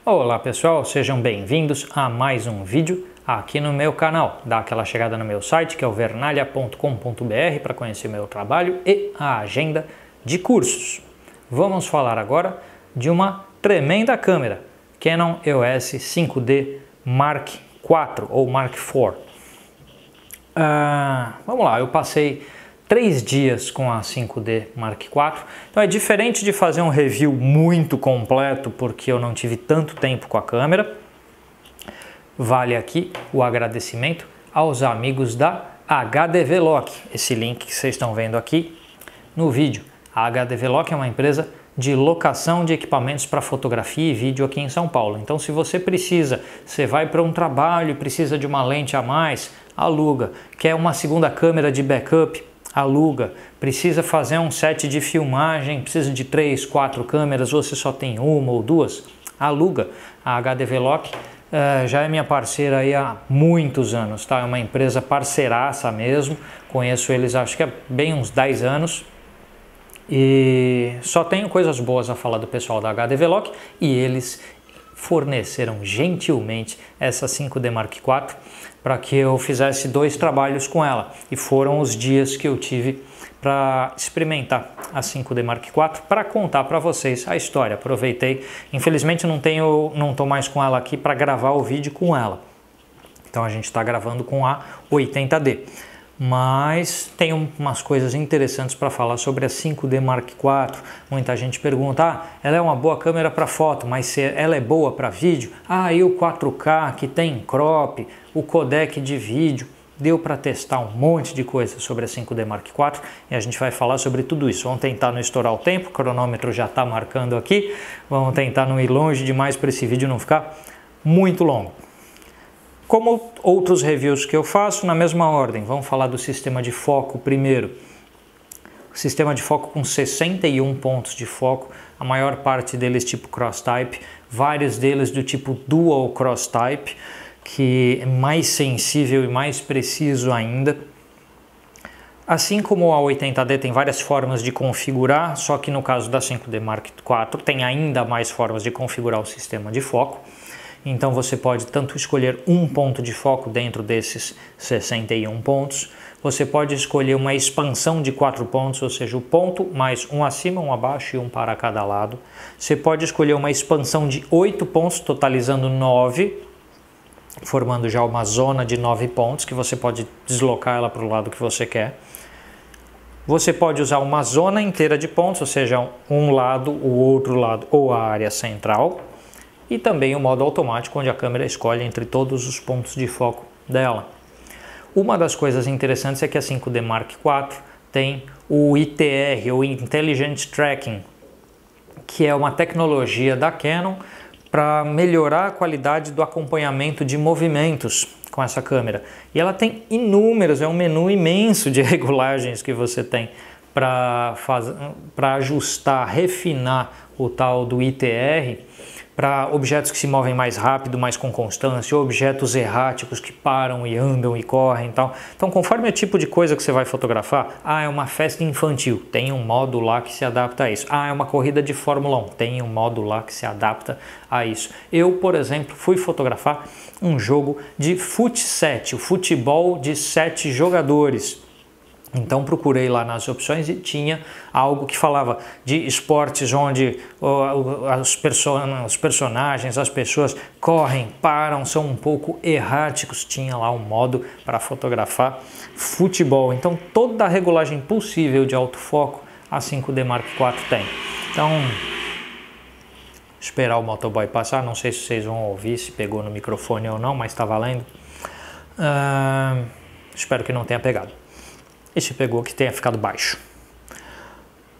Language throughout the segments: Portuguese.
Olá pessoal, sejam bem-vindos a mais um vídeo aqui no meu canal. Dá aquela chegada no meu site que é o vernalha.com.br para conhecer meu trabalho e a agenda de cursos. Vamos falar agora de uma tremenda câmera, Canon EOS 5D Mark IV ou Mark IV. Vamos lá, eu passei 3 dias com a 5D Mark IV, então é diferente de fazer um review muito completo porque eu não tive tanto tempo com a câmera. Vale aqui o agradecimento aos amigos da HDVLOC, esse link que vocês estão vendo aqui no vídeo. A HDVLOC é uma empresa de locação de equipamentos para fotografia e vídeo aqui em São Paulo. Então se você vai para um trabalho e precisa de uma lente a mais, aluga. Quer uma segunda câmera de backup, aluga. Precisa fazer um set de filmagem, precisa de 3, 4 câmeras, você só tem uma ou duas, aluga. A HDVLOC já é minha parceira aí há muitos anos, tá? É uma empresa parceiraça mesmo, conheço eles acho que há bem uns 10 anos e só tenho coisas boas a falar do pessoal da HDVLOC e eles forneceram gentilmente essa 5D Mark IV para que eu fizesse 2 trabalhos com ela e foram os dias que eu tive para experimentar a 5D Mark IV para contar para vocês a história. Aproveitei, infelizmente não estou mais com ela aqui para gravar o vídeo com ela, então a gente está gravando com a 80D. Mas tem umas coisas interessantes para falar sobre a 5D Mark IV. Muita gente pergunta, ela é uma boa câmera para foto, mas ela é boa para vídeo? E o 4K que tem crop, o codec de vídeo? Deu para testar um monte de coisa sobre a 5D Mark IV e a gente vai falar sobre tudo isso. Vamos tentar não estourar o tempo, o cronômetro já está marcando aqui. Vamos tentar não ir longe demais para esse vídeo não ficar muito longo. Como outros reviews que eu faço, na mesma ordem, vamos falar do sistema de foco primeiro. O sistema de foco com 61 pontos de foco, a maior parte deles tipo cross type, vários deles do tipo dual cross type, que é mais sensível e mais preciso ainda. Assim como a 80D tem várias formas de configurar, só que no caso da 5D Mark IV tem ainda mais formas de configurar o sistema de foco. Então você pode tanto escolher um ponto de foco dentro desses 61 pontos, você pode escolher uma expansão de 4 pontos, ou seja, o ponto mais um acima, um abaixo e um para cada lado. Você pode escolher uma expansão de 8 pontos, totalizando 9, formando já uma zona de 9 pontos, que você pode deslocar ela para o lado que você quer. Você pode usar uma zona inteira de pontos, ou seja, um lado, o outro lado ou a área central. E também o modo automático, onde a câmera escolhe entre todos os pontos de foco dela. Uma das coisas interessantes é que a 5D Mark IV tem o ITR, ou Intelligent Tracking, que é uma tecnologia da Canon para melhorar a qualidade do acompanhamento de movimentos com essa câmera. E ela tem inúmeros, é um menu imenso de regulagens que você tem para ajustar, refinar o tal do ITR, para objetos que se movem mais rápido, mais com constância, objetos erráticos que param e andam e correm e tal. Então, conforme o tipo de coisa que você vai fotografar, é uma festa infantil, tem um modo lá que se adapta a isso. É uma corrida de Fórmula 1, tem um modo lá que se adapta a isso. Eu, por exemplo, fui fotografar um jogo de fut7, o futebol de 7 jogadores. Então procurei lá nas opções e tinha algo que falava de esportes onde os personagens, as pessoas correm, param, são um pouco erráticos. Tinha lá um modo para fotografar futebol. Então toda a regulagem possível de autofoco a 5D Mark IV tem. Então esperar o motoboy passar, não sei se vocês vão ouvir, se pegou no microfone ou não, mas está valendo. Espero que não tenha pegado. E se pegou, que tenha ficado baixo.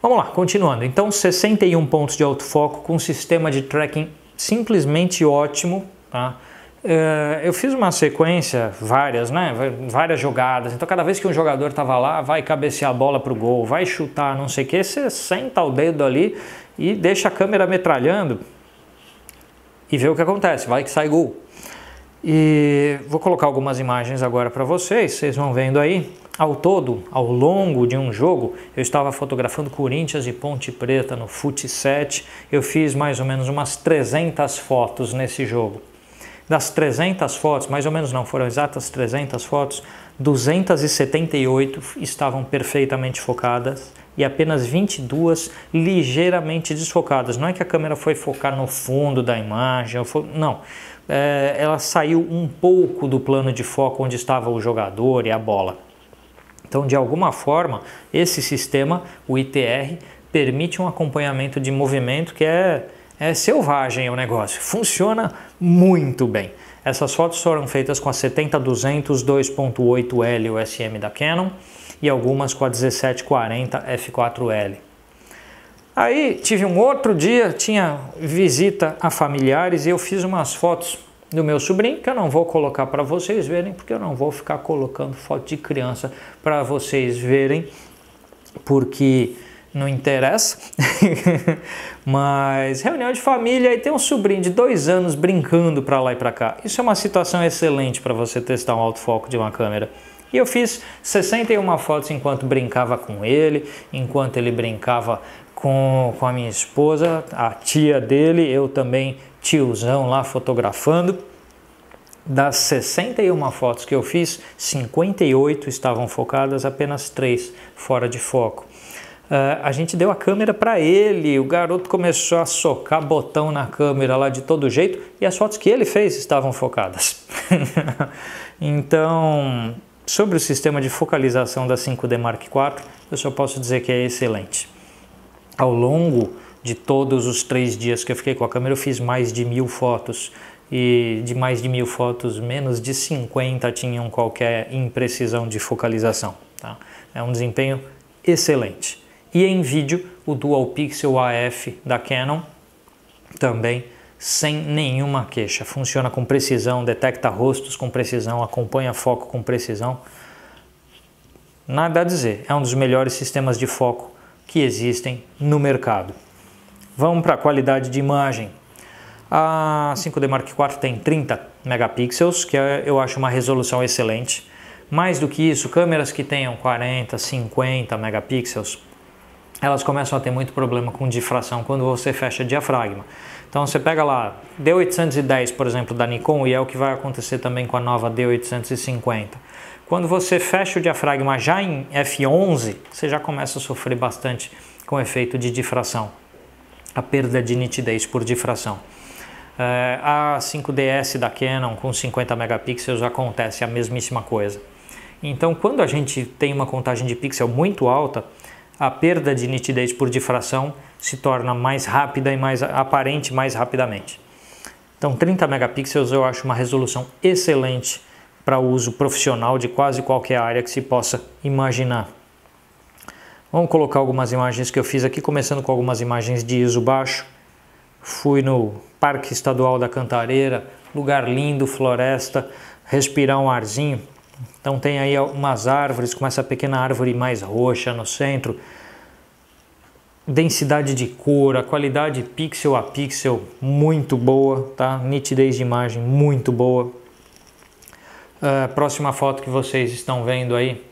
Vamos lá, continuando. Então 61 pontos de autofoco com sistema de tracking simplesmente ótimo, tá? Eu fiz uma sequência, várias jogadas, então cada vez que um jogador estava lá, vai cabecear a bola para o gol, vai chutar, não sei o que, você senta o dedo ali e deixa a câmera metralhando e vê o que acontece, vai que sai gol. E vou colocar algumas imagens agora para vocês vão vendo aí. Ao todo, ao longo de um jogo, eu estava fotografando Corinthians e Ponte Preta no Fut 7, eu fiz mais ou menos umas 300 fotos nesse jogo. Das 300 fotos, mais ou menos não, foram exatas 300 fotos, 278 estavam perfeitamente focadas e apenas 22 ligeiramente desfocadas. Não é que a câmera foi focar no fundo da imagem, não. Ela saiu um pouco do plano de foco onde estava o jogador e a bola. Então, de alguma forma, esse sistema, o ITR, permite um acompanhamento de movimento que é selvagem o negócio. Funciona muito bem. Essas fotos foram feitas com a 70-200 2.8L USM da Canon e algumas com a 1740 F4L. Aí tive um outro dia, tinha visita a familiares e eu fiz umas fotos do meu sobrinho, que eu não vou colocar para vocês verem, porque eu não vou ficar colocando foto de criança para vocês verem, porque não interessa. Mas reunião de família e tem um sobrinho de 2 anos brincando para lá e para cá. Isso é uma situação excelente para você testar um autofoco de uma câmera. E eu fiz 61 fotos enquanto brincava com ele, enquanto ele brincava com a minha esposa, a tia dele, eu também tiozão lá fotografando. Das 61 fotos que eu fiz, 58 estavam focadas, apenas 3 fora de foco. A gente deu a câmera para ele, o garoto começou a socar botão na câmera lá de todo jeito e as fotos que ele fez estavam focadas. Então, sobre o sistema de focalização da 5D Mark IV, eu só posso dizer que é excelente. Ao longo de todos os 3 dias que eu fiquei com a câmera, eu fiz mais de 1000 fotos. E de mais de 1000 fotos, menos de 50 tinham qualquer imprecisão de focalização. Tá? É um desempenho excelente. E em vídeo, o Dual Pixel AF da Canon também sem nenhuma queixa. Funciona com precisão, detecta rostos com precisão, acompanha foco com precisão. Nada a dizer, é um dos melhores sistemas de foco que existem no mercado. Vamos para a qualidade de imagem. A 5D Mark IV tem 30 megapixels, que eu acho uma resolução excelente. Mais do que isso, câmeras que tenham 40, 50 megapixels, elas começam a ter muito problema com difração quando você fecha diafragma. Então você pega lá D810, por exemplo, da Nikon, e é o que vai acontecer também com a nova D850. Quando você fecha o diafragma já em f11, você já começa a sofrer bastante com o efeito de difração, a perda de nitidez por difração. A 5DS da Canon com 50 megapixels acontece a mesmíssima coisa. Então, quando a gente tem uma contagem de pixel muito alta, a perda de nitidez por difração se torna mais rápida e mais aparente mais rapidamente. Então, 30 megapixels eu acho uma resolução excelente para uso profissional de quase qualquer área que se possa imaginar. Vamos colocar algumas imagens que eu fiz aqui, começando com algumas imagens de ISO baixo. Fui no Parque Estadual da Cantareira, lugar lindo, floresta, respirar um arzinho. Então tem aí umas árvores, com essa pequena árvore mais roxa no centro. Densidade de cor, a qualidade pixel a pixel muito boa, tá? Nitidez de imagem muito boa. Próxima foto que vocês estão vendo aí,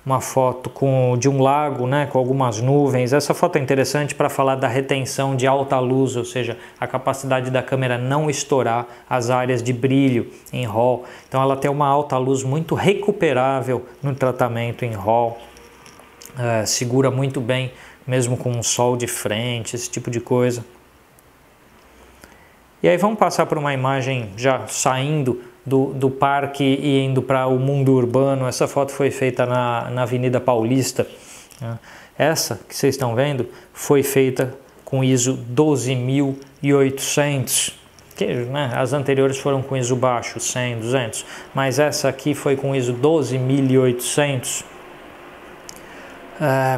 uma foto de um lago, né, com algumas nuvens. Essa foto é interessante para falar da retenção de alta luz, ou seja, a capacidade da câmera não estourar as áreas de brilho em RAW. Então ela tem uma alta luz muito recuperável no tratamento em RAW, segura muito bem, mesmo com um sol de frente, esse tipo de coisa. E aí vamos passar por uma imagem já saindo do parque e indo para o mundo urbano. Essa foto foi feita na Avenida Paulista. Essa que vocês estão vendo foi feita com ISO 12800, que, né, as anteriores foram com ISO baixo, 100, 200, mas essa aqui foi com ISO 12800.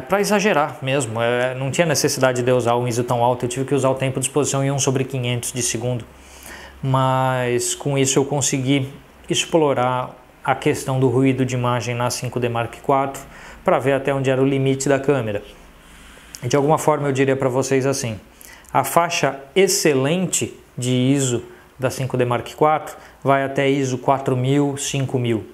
Para exagerar mesmo, não tinha necessidade de eu usar um ISO tão alto, eu tive que usar o tempo de exposição em 1/500 de segundo. Mas com isso eu consegui explorar a questão do ruído de imagem na 5D Mark IV para ver até onde era o limite da câmera. De alguma forma eu diria para vocês assim, a faixa excelente de ISO da 5D Mark IV vai até ISO 4000, 5000.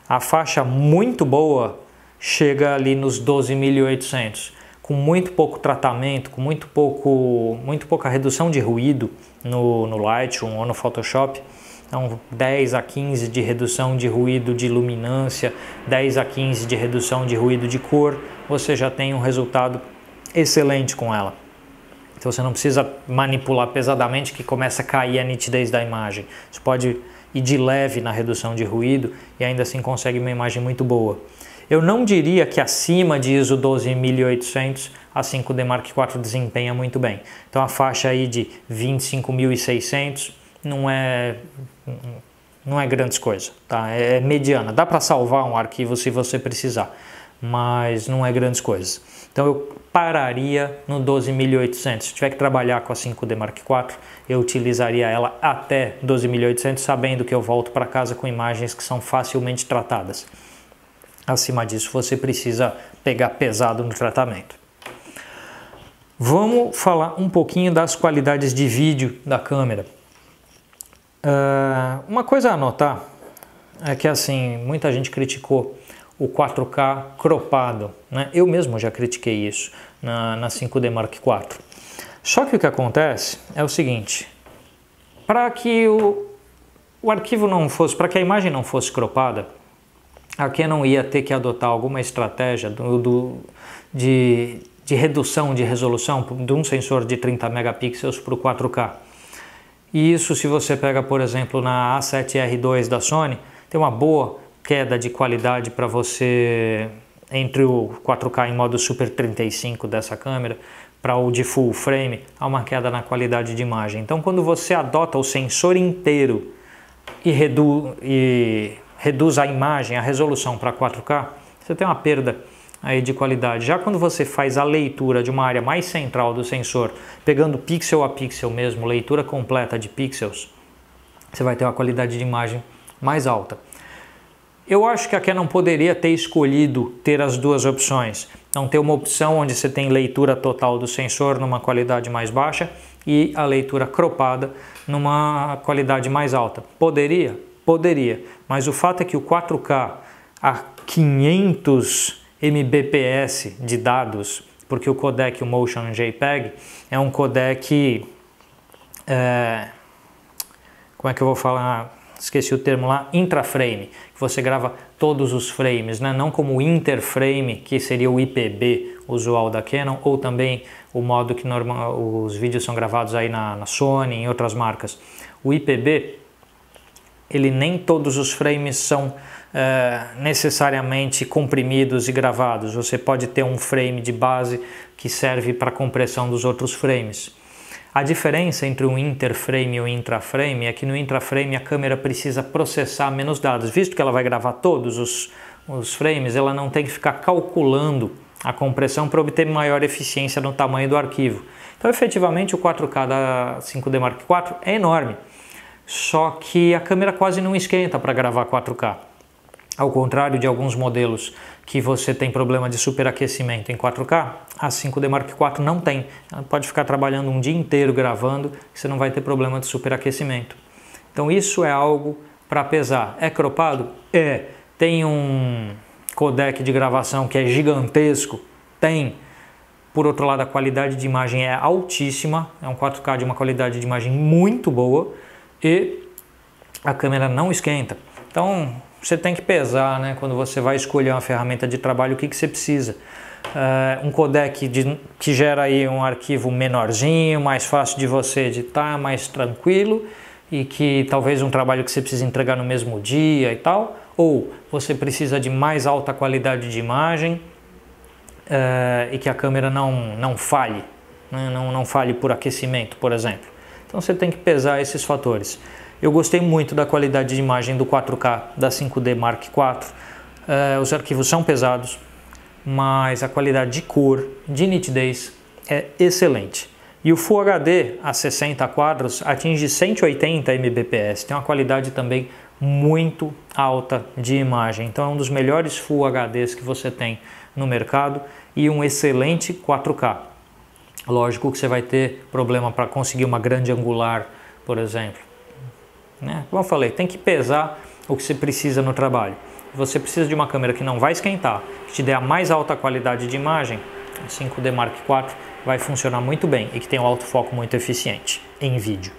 A faixa muito boa chega ali nos 12.800, com muito pouco tratamento, com muito pouca redução de ruído no Lightroom ou no Photoshop. Então 10 a 15 de redução de ruído de luminância, 10 a 15 de redução de ruído de cor, você já tem um resultado excelente com ela. Então você não precisa manipular pesadamente que começa a cair a nitidez da imagem. Você pode ir de leve na redução de ruído e ainda assim consegue uma imagem muito boa. Eu não diria que acima de ISO 12.800 a 5D Mark IV desempenha muito bem. Então a faixa aí de 25.600 não é grandes coisas, tá? É mediana. Dá para salvar um arquivo se você precisar, mas não é grandes coisas. Então eu pararia no 12.800. Se tiver que trabalhar com a 5D Mark IV, eu utilizaria ela até 12.800, sabendo que eu volto para casa com imagens que são facilmente tratadas. Acima disso, você precisa pegar pesado no tratamento. Vamos falar um pouquinho das qualidades de vídeo da câmera. Uma coisa a anotar é que assim, muita gente criticou o 4K cropado, né? Eu mesmo já critiquei isso na 5D Mark IV. Só que o que acontece é o seguinte: para que o arquivo não fosse, para que a imagem não fosse cropada, a Canon ia ter que adotar alguma estratégia de redução de resolução de um sensor de 30 megapixels para o 4K. E isso, se você pega, por exemplo, na A7R2 da Sony, tem uma boa queda de qualidade para você entre o 4K em modo Super 35 dessa câmera para o de full frame, há uma queda na qualidade de imagem. Então, quando você adota o sensor inteiro e reduz a imagem, a resolução para 4K, você tem uma perda aí de qualidade. Já quando você faz a leitura de uma área mais central do sensor, pegando pixel a pixel mesmo, leitura completa de pixels, você vai ter uma qualidade de imagem mais alta. Eu acho que a Canon poderia ter escolhido ter as duas opções. Então ter uma opção onde você tem leitura total do sensor numa qualidade mais baixa e a leitura cropada numa qualidade mais alta. Poderia? Poderia. Mas o fato é que o 4K a 500 Mbps de dados, porque o codec, o Motion JPEG, é um codec, como é que eu vou falar? Esqueci o termo lá, intraframe, que você grava todos os frames, né? Não como o interframe, que seria o IPB usual da Canon, ou também o modo que os vídeos são gravados aí na Sony, em outras marcas. O IPB, ele nem todos os frames são necessariamente comprimidos e gravados. Você pode ter um frame de base que serve para compressão dos outros frames. A diferença entre um interframe e um intraframe é que no intraframe a câmera precisa processar menos dados. Visto que ela vai gravar todos os frames, ela não tem que ficar calculando a compressão para obter maior eficiência no tamanho do arquivo. Então, efetivamente, o 4K da 5D Mark IV é enorme, só que a câmera quase não esquenta para gravar 4K. Ao contrário de alguns modelos que você tem problema de superaquecimento em 4K, a 5D Mark IV não tem. Ela pode ficar trabalhando um dia inteiro gravando e você não vai ter problema de superaquecimento. Então isso é algo para pesar. É cropado? É. Tem um codec de gravação que é gigantesco? Tem. Por outro lado, a qualidade de imagem é altíssima, é um 4K de uma qualidade de imagem muito boa e a câmera não esquenta. Então você tem que pesar, né, quando você vai escolher uma ferramenta de trabalho, o que você precisa. Um codec que gera aí um arquivo menorzinho, mais fácil de você editar, mais tranquilo, e que talvez um trabalho que você precisa entregar no mesmo dia e tal, ou você precisa de mais alta qualidade de imagem e que a câmera não falhe, né, não falhe por aquecimento, por exemplo. Então você tem que pesar esses fatores. Eu gostei muito da qualidade de imagem do 4K da 5D Mark IV. Os arquivos são pesados, mas a qualidade de cor, de nitidez é excelente. E o Full HD a 60 quadros atinge 180 Mbps, tem uma qualidade também muito alta de imagem. Então é um dos melhores Full HDs que você tem no mercado e um excelente 4K. Lógico que você vai ter problema para conseguir uma grande angular, por exemplo. né? Como eu falei, tem que pesar o que você precisa no trabalho. Você precisa de uma câmera que não vai esquentar, que te dê a mais alta qualidade de imagem, a 5D Mark IV vai funcionar muito bem e que tem um autofoco muito eficiente em vídeo.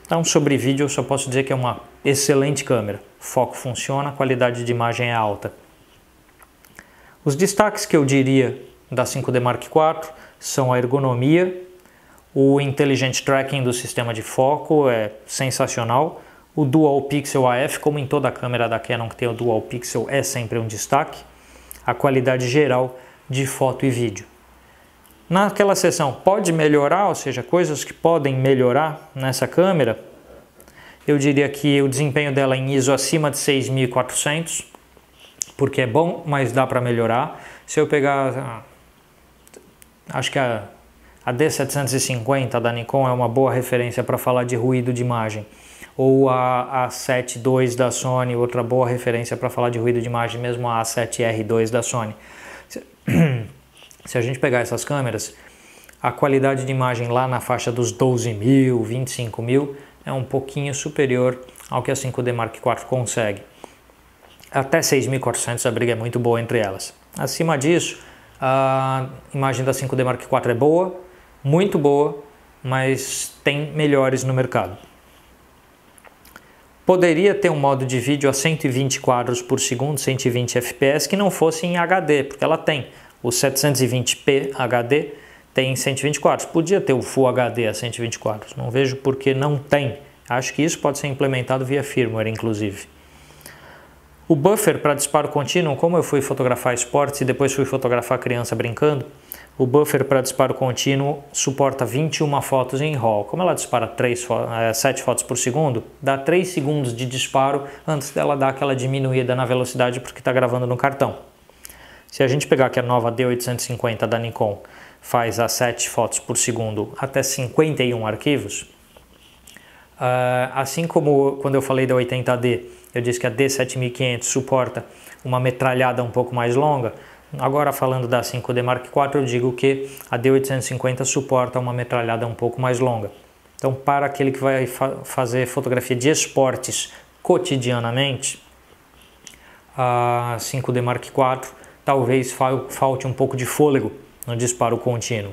Então, sobre vídeo eu só posso dizer que é uma excelente câmera. O foco funciona, a qualidade de imagem é alta. Os destaques que eu diria da 5D Mark IV são a ergonomia, o Intelligent Tracking do sistema de foco é sensacional, o Dual Pixel AF, como em toda a câmera da Canon que tem o Dual Pixel, é sempre um destaque, a qualidade geral de foto e vídeo. Naquela seção pode melhorar, ou seja, coisas que podem melhorar nessa câmera, eu diria que o desempenho dela em ISO acima de 6400, porque é bom, mas dá para melhorar. Se eu pegar, acho que a D750 da Nikon é uma boa referência para falar de ruído de imagem, ou a A7 II da Sony, outra boa referência para falar de ruído de imagem, mesmo a A7R II da Sony. Se a gente pegar essas câmeras, a qualidade de imagem lá na faixa dos 12.000, 25.000 é um pouquinho superior ao que a 5D Mark IV consegue. Até 6.400 a briga é muito boa entre elas. Acima disso, a imagem da 5D Mark IV é boa, muito boa, mas tem melhores no mercado. Poderia ter um modo de vídeo a 120 quadros por segundo, 120 fps, que não fosse em HD, porque ela tem o 720p HD, tem 120 quadros. Podia ter o Full HD a 120 quadros, não vejo por que não tem. Acho que isso pode ser implementado via firmware, inclusive. O buffer para disparo contínuo, como eu fui fotografar esportes e depois fui fotografar criança brincando, o buffer para disparo contínuo suporta 21 fotos em RAW. Como ela dispara 7 fotos por segundo, dá 3 segundos de disparo antes dela dar aquela diminuída na velocidade porque está gravando no cartão. Se a gente pegar que a nova D850 da Nikon faz a 7 fotos por segundo até 51 arquivos, assim como quando eu falei da 80D, eu disse que a D7500 suporta uma metralhada um pouco mais longa, agora falando da 5D Mark IV eu digo que a D850 suporta uma metralhada um pouco mais longa. Então, para aquele que vai fazer fotografia de esportes cotidianamente, a 5D Mark IV talvez falte um pouco de fôlego no disparo contínuo.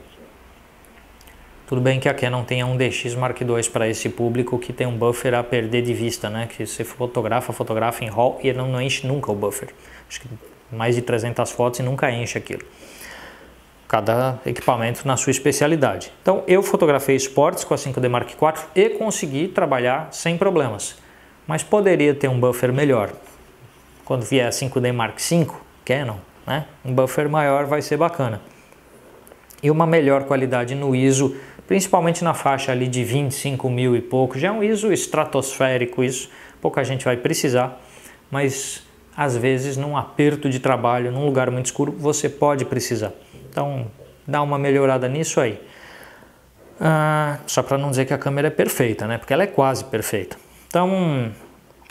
Tudo bem que a Canon tenha um DX Mark II para esse público que tem um buffer a perder de vista, né? Que você fotografa em RAW e não enche nunca o buffer. Acho que mais de 300 fotos e nunca enche aquilo. Cada equipamento na sua especialidade. Então eu fotografei esportes com a 5D Mark IV e consegui trabalhar sem problemas. Mas poderia ter um buffer melhor. Quando vier a 5D Mark V, Canon, né? Um buffer maior vai ser bacana. E uma melhor qualidade no ISO, principalmente na faixa ali de 25.000 e pouco. Já é um ISO estratosférico isso, pouca gente vai precisar, mas às vezes num aperto de trabalho, num lugar muito escuro, você pode precisar. Então dá uma melhorada nisso aí. Só para não dizer que a câmera é perfeita, né? Porque ela é quase perfeita. Então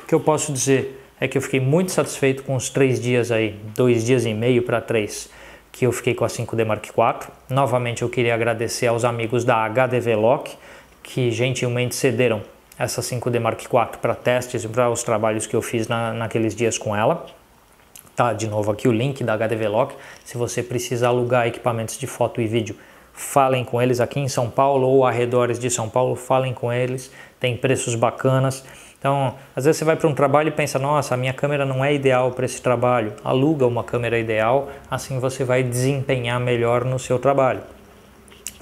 o que eu posso dizer é que eu fiquei muito satisfeito com os 3 dias aí, 2 dias e meio para 3, que eu fiquei com a 5D Mark IV. Novamente eu queria agradecer aos amigos da HDVLOG que gentilmente cederam essa 5D Mark IV para testes e para os trabalhos que eu fiz naqueles dias com ela. Tá de novo aqui o link da HDVLOG. Se você precisa alugar equipamentos de foto e vídeo, falem com eles aqui em São Paulo ou arredores de São Paulo, falem com eles, tem preços bacanas. Então, às vezes você vai para um trabalho e pensa, nossa, a minha câmera não é ideal para esse trabalho. Aluga uma câmera ideal, assim você vai desempenhar melhor no seu trabalho.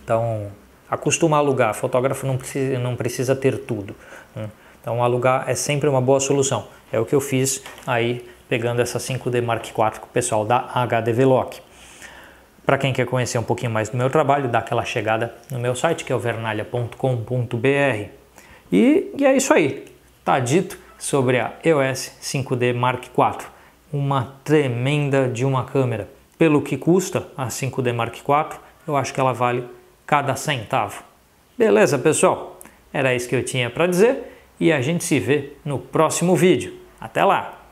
Então, acostuma a alugar. Fotógrafo não precisa ter tudo, né? Então, alugar é sempre uma boa solução. É o que eu fiz aí, pegando essa 5D Mark IV com o pessoal da HDVLOG. Para quem quer conhecer um pouquinho mais do meu trabalho, dá aquela chegada no meu site, que é o vernalha.com.br. E é isso aí. Tá dito sobre a EOS 5D Mark IV, uma tremenda de uma câmera. Pelo que custa a 5D Mark IV, eu acho que ela vale cada centavo. Beleza, pessoal? Era isso que eu tinha para dizer e a gente se vê no próximo vídeo. Até lá!